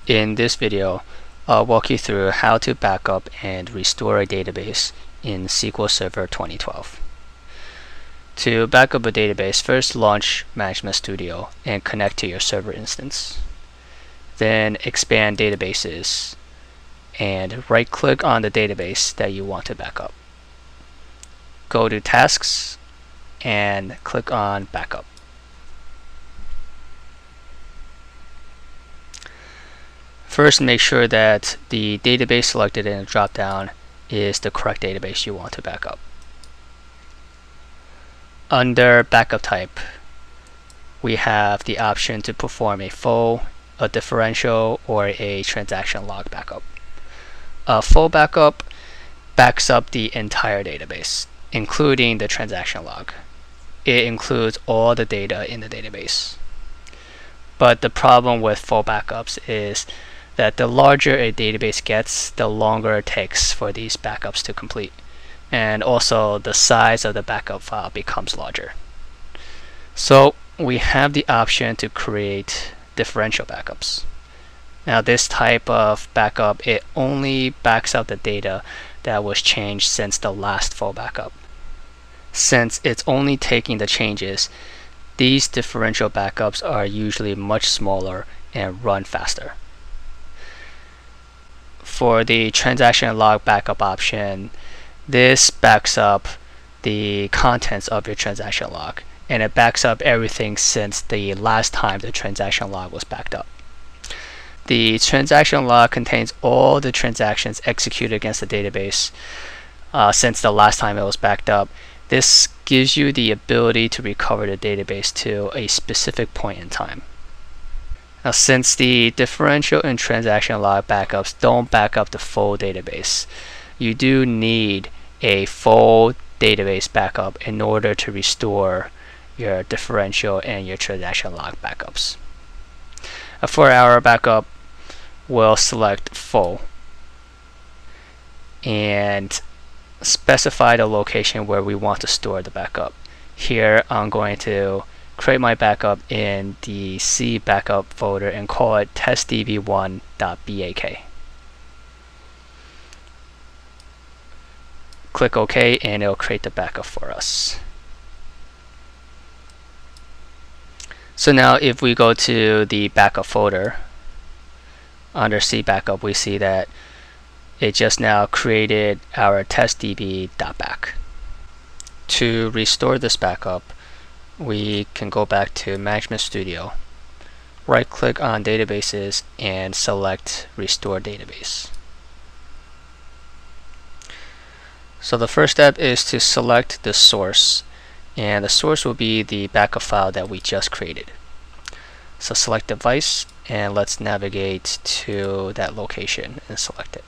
In this video, I'll walk you through how to backup and restore a database in SQL Server 2012. To backup a database, first launch Management Studio and connect to your server instance. Then expand databases and right-click on the database that you want to backup. Go to Tasks and click on Backup. First, make sure that the database selected in the drop-down is the correct database you want to backup. Under Backup Type, we have the option to perform a full, a differential, or a transaction log backup. A full backup backs up the entire database, including the transaction log. It includes all the data in the database. But the problem with full backups is that the larger a database gets, the longer it takes for these backups to complete. And also the size of the backup file becomes larger. So we have the option to create differential backups. Now this type of backup, it only backs up the data that was changed since the last full backup. Since it's only taking the changes, these differential backups are usually much smaller and run faster. For the transaction log backup option, this backs up the contents of your transaction log, and it backs up everything since the last time the transaction log was backed up. The transaction log contains all the transactions executed against the database since the last time it was backed up. This gives you the ability to recover the database to a specific point in time. Now, since the differential and transaction log backups don't back up the full database, you do need a full database backup in order to restore your differential and your transaction log backups. For our backup, we'll select full and specify the location where we want to store the backup. Here I'm going to create my backup in the C backup folder and call it testdb1.bak. Click OK and it'll create the backup for us. So now if we go to the backup folder under C backup, we see that it just now created our testdb.back. To restore this backup, we can go back to Management Studio, right click on databases and select restore database. So the first step is to select the source, and the source will be the backup file that we just created. So select device and let's navigate to that location and select it.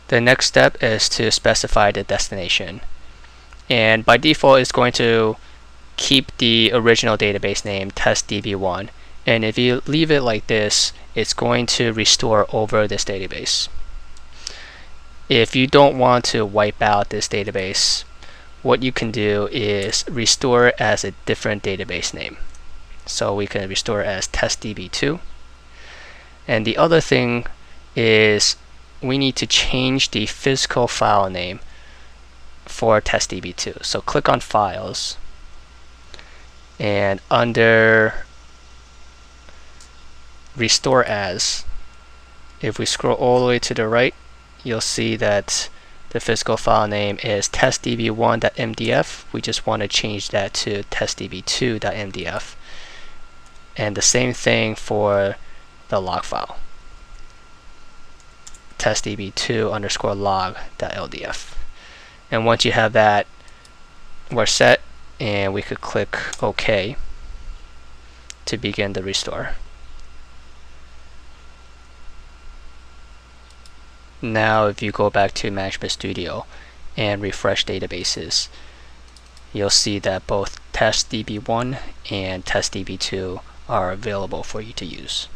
The next step is to specify the destination, and by default it's going to keep the original database name testdb1, and if you leave it like this, it's going to restore over this database. If you don't want to wipe out this database, what you can do is restore as a different database name. So we can restore as testdb2, and the other thing is we need to change the physical file name for testdb2. So click on Files, and under Restore As, if we scroll all the way to the right, you'll see that the physical file name is testdb1.mdf. We just want to change that to testdb2.mdf, and the same thing for the log file, testdb2_log.ldf. And once you have that, we're set, and we could click OK to begin the restore. Now if you go back to Management Studio and refresh databases, you'll see that both testdb1 and testdb2 are available for you to use.